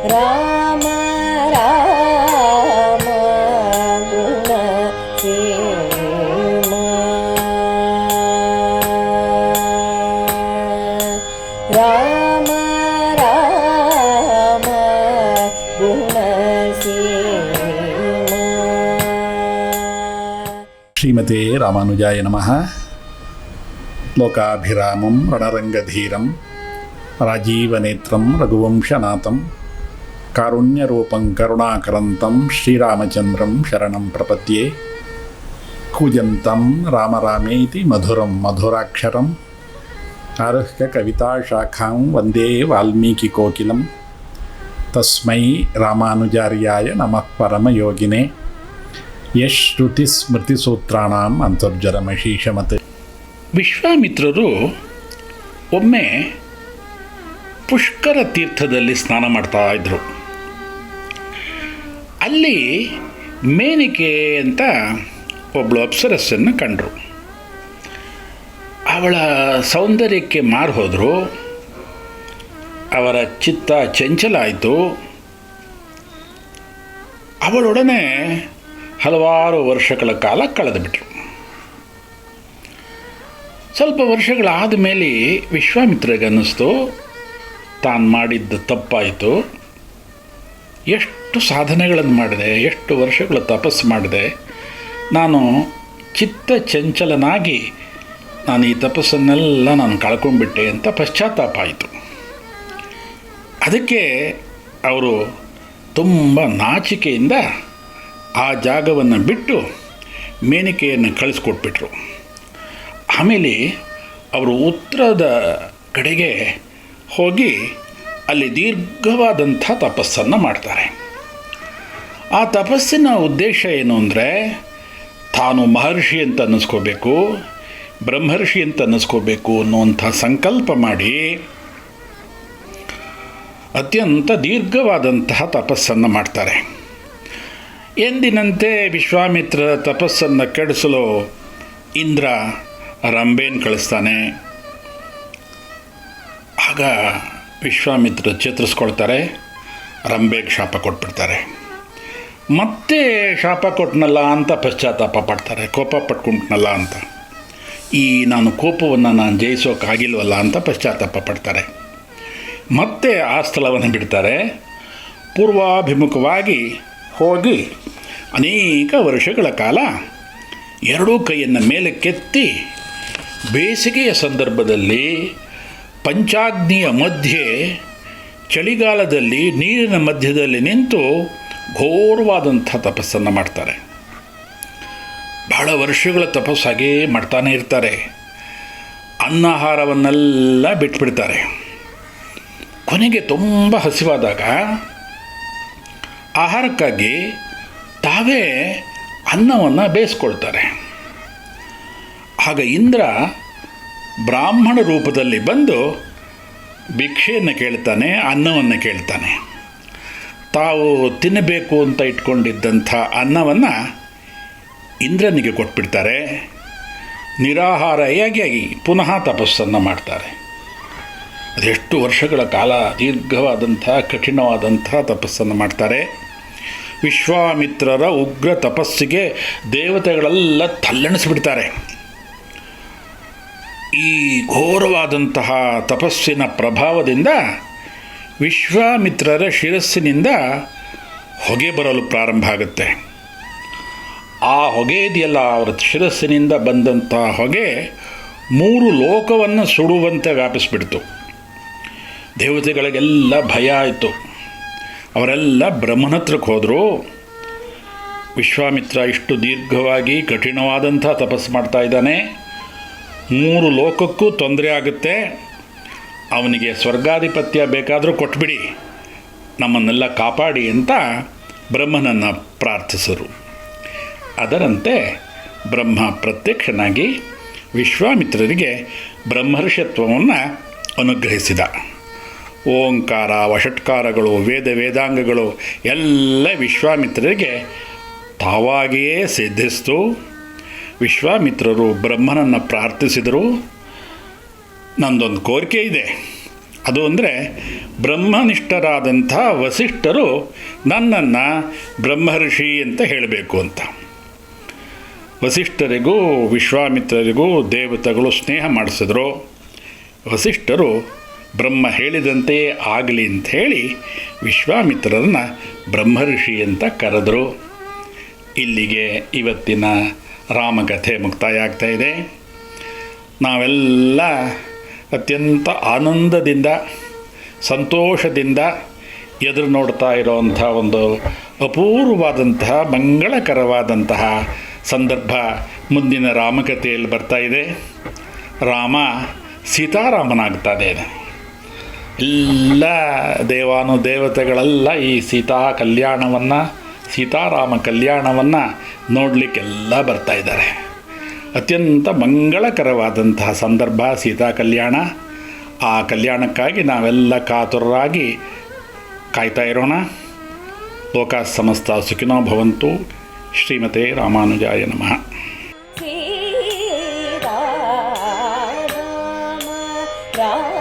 ರಾಮ ರಾಮ ಗುಣ ಸೇಮ ರಾಮ ರಾಮ ಗುಣ ಸೇಮ. ಶ್ರೀಮತೆ ರಾಮಾನುಜಾಯ ನಮಃ. ಲೋಕಾಭಿರಾಮಂ ರಣರಂಗಧೀರಂ ರಾಜೀವನೇತ್ರಂ ರಘುವಂಶನಾಥಂ ಕಾರುಣ್ಯರೂಪಂ ಕರುಣಾಕರಂತಂ ಶ್ರೀರಾಮಚಂದ್ರಂ ಶರಣಂ ಪ್ರಪದ್ಯೆ. ಕೂಜಂತಂ ರಾಮ ರಾಮೇತಿ ಮಧುರಂ ಮಧುರಾಕ್ಷರಂ ಆರುಹ್ಯ ಕವಿತಾಶಾಖಾಂ ವಂದೇ ವಾಲ್ಮೀಕಿಕೋಕಿಲಂ. ತಸ್ಮೈ ರಾಮಾನುಜಾರ್ಯಾಯ ನಮಃ ಪರಮಯೋಗಿನೇ. ಯಶ್ರುತಿಸ್ಮೃತಿಸೂತ್ರಾಣಾಂ ಅಂತರ್ಜರಮಶೀಷಮತ್. ವಿಶ್ವಾಮಿತ್ರರು ಒಮ್ಮೆ ಪುಷ್ಕರ ತೀರ್ಥದಲ್ಲಿ ಸ್ನಾನ ಮಾಡ್ತಾ ಇದ್ದರು. ಅಲ್ಲಿ ಮೇನಿಕೆ ಅಂತ ಒಬ್ಬಳು ಅಪ್ಸರಸ್ಸನ್ನು ಕಂಡರು. ಅವಳ ಸೌಂದರ್ಯಕ್ಕೆ ಮಾರು ಹೋದರು. ಅವರ ಚಿತ್ತ ಚಂಚಲ ಆಯಿತು. ಅವಳೊಡನೆ ಹಲವಾರು ವರ್ಷಗಳ ಕಾಲ ಕಳೆದುಬಿಟ್ರು. ಸ್ವಲ್ಪ ವರ್ಷಗಳಾದ ಮೇಲೆ ವಿಶ್ವಾಮಿತ್ರಗೆ ಅನ್ನಿಸ್ತು, ತಾನು ಮಾಡಿದ್ದು ತಪ್ಪಾಯಿತು. ಎಷ್ಟು ಸಾಧನೆಗಳನ್ನು ಮಾಡಿದೆ, ಎಷ್ಟು ವರ್ಷಗಳ ತಪಸ್ಸು ಮಾಡಿದೆ, ನಾನು ಚಿತ್ತ ಚಂಚಲನಾಗಿ ನಾನು ಈ ತಪಸ್ಸನ್ನೆಲ್ಲ ನಾನು ಕಳ್ಕೊಂಡ್ಬಿಟ್ಟೆ ಅಂತ ಪಶ್ಚಾತ್ತಾಪ ಆಯಿತು. ಅದಕ್ಕೆ ಅವರು ತುಂಬ ನಾಚಿಕೆಯಿಂದ ಆ ಜಾಗವನ್ನು ಬಿಟ್ಟು ಮೇನಿಕೆಯನ್ನು ಕಳಿಸ್ಕೊಟ್ಬಿಟ್ರು. ಆಮೇಲೆ ಅವರು ಉತ್ತರದ ಕಡೆಗೆ ಹೋಗಿ ಅಲ್ಲಿ ದೀರ್ಘವಾದಂಥ ತಪಸ್ಸನ್ನು ಮಾಡ್ತಾರೆ. ಆ ತಪಸ್ಸಿನ ಉದ್ದೇಶ ಏನು ಅಂದರೆ, ತಾನು ಮಹರ್ಷಿ ಅಂತ ಅನ್ನಿಸ್ಕೋಬೇಕು, ಬ್ರಹ್ಮರ್ಷಿ ಅಂತ ಅನ್ನಿಸ್ಕೋಬೇಕು ಅನ್ನುವಂಥ ಸಂಕಲ್ಪ ಮಾಡಿ ಅತ್ಯಂತ ದೀರ್ಘವಾದಂತಹ ತಪಸ್ಸನ್ನು ಮಾಡ್ತಾರೆ. ಎಂದಿನಂತೆ ವಿಶ್ವಾಮಿತ್ರ ತಪಸ್ಸನ್ನು ಕೆಡಿಸಲು ಇಂದ್ರ ರಂಭೆಯನ್ನು ಕಳಿಸ್ತಾನೆ. ಆಗ ವಿಶ್ವಾಮಿತ್ರ ಚೇತರಿಸ್ಕೊಳ್ತಾರೆ, ರಂಭೆಗೆ ಶಾಪ ಕೊಟ್ಬಿಡ್ತಾರೆ. ಮತ್ತೆ ಶಾಪ ಕೊಟ್ಟನಲ್ಲ ಅಂತ ಪಶ್ಚಾತ್ತಾಪ ಪಡ್ತಾರೆ, ಕೋಪ ಪಟ್ಕೊಂಡ್ನಲ್ಲ ಅಂತ. ನಾನು ಕೋಪವನ್ನು ನಾನು ಜಯಿಸೋಕ್ಕಾಗಿಲ್ವಲ್ಲ ಅಂತ ಪಶ್ಚಾತ್ತಾಪ ಪಡ್ತಾರೆ. ಮತ್ತೆ ಆ ಸ್ಥಳವನ್ನು ಬಿಡ್ತಾರೆ. ಪೂರ್ವಾಭಿಮುಖವಾಗಿ ಹೋಗಿ ಅನೇಕ ವರ್ಷಗಳ ಕಾಲ ಎರಡೂ ಕೈಯನ್ನು ಮೇಲಕ್ಕೆತ್ತಿ ಬೇಸಿಗೆಯ ಸಂದರ್ಭದಲ್ಲಿ ಪಂಚಾಗ್ನಿಯ ಮಧ್ಯೆ ಚಳಿಗಾಲದಲ್ಲಿ ನೀರಿನ ಮಧ್ಯದಲ್ಲಿ ನಿಂತು ಘೋರವಾದಂಥ ತಪಸ್ಸನ್ನು ಮಾಡ್ತಾರೆ. ಬಹಳ ವರ್ಷಗಳ ತಪಸ್ಸಾಗೇ ಮಾಡ್ತಾನೆ ಇರ್ತಾರೆ. ಆಹಾರವನ್ನೆಲ್ಲ ಬಿಟ್ಬಿಡ್ತಾರೆ. ಕೊನೆಗೆ ತುಂಬ ಹಸಿವಾದಾಗ ಆಹಾರಕ್ಕಾಗಿ ತಾವೇ ಅನ್ನವನ್ನು ಬೇಯಿಸ್ಕೊಳ್ತಾರೆ. ಆಗ ಇಂದ್ರ ಬ್ರಾಹ್ಮಣ ರೂಪದಲ್ಲಿ ಬಂದು ಭಿಕ್ಷೆಯನ್ನು ಕೇಳ್ತಾನೆ, ಅನ್ನವನ್ನು ಕೇಳ್ತಾನೆ. ತಾವು ತಿನ್ನಬೇಕು ಅಂತ ಇಟ್ಕೊಂಡಿದ್ದಂಥ ಅನ್ನವನ್ನು ಇಂದ್ರನಿಗೆ ಕೊಟ್ಬಿಡ್ತಾರೆ. ನಿರಾಹಾರಿಯಾಗಿ ಪುನಃ ತಪಸ್ಸನ್ನು ಮಾಡ್ತಾರೆ. ಅದೆಷ್ಟು ವರ್ಷಗಳ ಕಾಲ ದೀರ್ಘವಾದಂಥ ಕಠಿಣವಾದಂಥ ತಪಸ್ಸನ್ನು ಮಾಡ್ತಾರೆ. ವಿಶ್ವಾಮಿತ್ರರ ಉಗ್ರ ತಪಸ್ಸಿಗೆ ದೇವತೆಗಳೆಲ್ಲ ತಲ್ಲಣಿಸಿಬಿಡ್ತಾರೆ. ಈ ಘೋರವಾದಂತಹ ತಪಸ್ಸಿನ ಪ್ರಭಾವದಿಂದ ವಿಶ್ವಾಮಿತ್ರರ ಶಿರಸ್ಸಿನಿಂದ ಹೊಗೆ ಬರಲು ಪ್ರಾರಂಭ ಆಗುತ್ತೆ. ಆ ಹೊಗೆ ಇದೆಯಲ್ಲ, ಅವರ ಶಿರಸ್ಸಿನಿಂದ ಬಂದಂಥ ಹೊಗೆ 3 ಲೋಕವನ್ನು ಸುಡುವಂತೆ ವ್ಯಾಪಿಸ್ಬಿಡ್ತು. ದೇವತೆಗಳಿಗೆಲ್ಲ ಭಯ ಆಯಿತು. ಅವರೆಲ್ಲ ಬ್ರಹ್ಮನ ಹತ್ರಕ್ಕೆ ಹೋದರು. ವಿಶ್ವಾಮಿತ್ರ ಇಷ್ಟು ದೀರ್ಘವಾಗಿ ಕಠಿಣವಾದಂಥ ತಪಸ್ಸು ಮಾಡ್ತಾ ಇದ್ದಾನೆ, 3 ಲೋಕಕ್ಕೂ ತೊಂದರೆ ಆಗುತ್ತೆ, ಅವನಿಗೆ ಸ್ವರ್ಗಾಧಿಪತ್ಯ ಬೇಕಾದರೂ ಕೊಟ್ಬಿಡಿ, ನಮ್ಮನ್ನೆಲ್ಲ ಕಾಪಾಡಿ ಅಂತ ಬ್ರಹ್ಮನನ್ನು ಪ್ರಾರ್ಥಿಸರು. ಅದರಂತೆ ಬ್ರಹ್ಮ ಪ್ರತ್ಯಕ್ಷನಾಗಿ ವಿಶ್ವಾಮಿತ್ರರಿಗೆ ಬ್ರಹ್ಮರ್ಷತ್ವವನ್ನು ಅನುಗ್ರಹಿಸಿದ. ಓಂಕಾರ, ವಷಟ್ಕಾರಗಳು, ವೇದಾಂಗಗಳು ಎಲ್ಲ ವಿಶ್ವಾಮಿತ್ರರಿಗೆ ತಾವಾಗಿಯೇ ಸಿದ್ಧಿಸ್ತು. ವಿಶ್ವಾಮಿತ್ರರು ಬ್ರಹ್ಮನನ್ನು ಪ್ರಾರ್ಥಿಸಿದರು. ನಂದೊಂದು ಕೋರಿಕೆ ಇದೆ, ಅದು ಅಂದರೆ ಬ್ರಹ್ಮನಿಷ್ಠರಾದಂಥ ವಸಿಷ್ಠರು ನನ್ನನ್ನು ಬ್ರಹ್ಮರ್ಷಿ ಅಂತ ಹೇಳಬೇಕು ಅಂತ. ವಸಿಷ್ಠರಿಗೂ ವಿಶ್ವಾಮಿತ್ರರಿಗೂ ದೇವತೆಗಳು ಸ್ನೇಹ ಮಾಡಿಸಿದ್ರು. ವಸಿಷ್ಠರು ಬ್ರಹ್ಮ ಹೇಳಿದಂತೆಯೇ ಆಗಲಿ ಅಂಥೇಳಿ ವಿಶ್ವಾಮಿತ್ರರನ್ನು ಬ್ರಹ್ಮರ್ಷಿ ಅಂತ ಕರೆದರು. ಇಲ್ಲಿಗೆ ಇವತ್ತಿನ ರಾಮಕಥೆ ಮುಕ್ತಾಯ ಆಗ್ತಾಯಿದೆ. ನಾವೆಲ್ಲ ಅತ್ಯಂತ ಆನಂದದಿಂದ ಸಂತೋಷದಿಂದ ಎದುರು ನೋಡ್ತಾ ಇರೋವಂಥ ಒಂದು ಅಪೂರ್ವವಾದಂತಹ ಮಂಗಳಕರವಾದಂತಹ ಸಂದರ್ಭ ಮುಂದಿನ ರಾಮಕಥೆಯಲ್ಲಿ ಬರ್ತಾ ಇದೆ. ರಾಮ ಸೀತಾರಾಮನಾಗ್ತಾನೆ. ಎಲ್ಲ ದೇವಾನುದೇವತೆಗಳೆಲ್ಲ ಈ ಸೀತಾರಾಮ ಕಲ್ಯಾಣವನ್ನು ನೋಡಲಿಕ್ಕೆಲ್ಲ ಬರ್ತಾ ಇದ್ದಾರೆ. ಅತ್ಯಂತ ಮಂಗಳಕರವಾದಂತಹ ಸಂದರ್ಭ ಸೀತಾ ಕಲ್ಯಾಣ. ಆ ಕಲ್ಯಾಣಕ್ಕಾಗಿ ನಾವೆಲ್ಲ ಕಾತುರರಾಗಿ ಕಾಯ್ತಾ ಇರೋಣ. ಲೋಕ ಸಮಸ್ತ ಸುಖಿನೋ ಭವಂತು. ಶ್ರೀಮತೆ ರಾಮಾನುಜಾಯ ನಮಃ. ಶ್ರೀರಾಮ ರಾಮ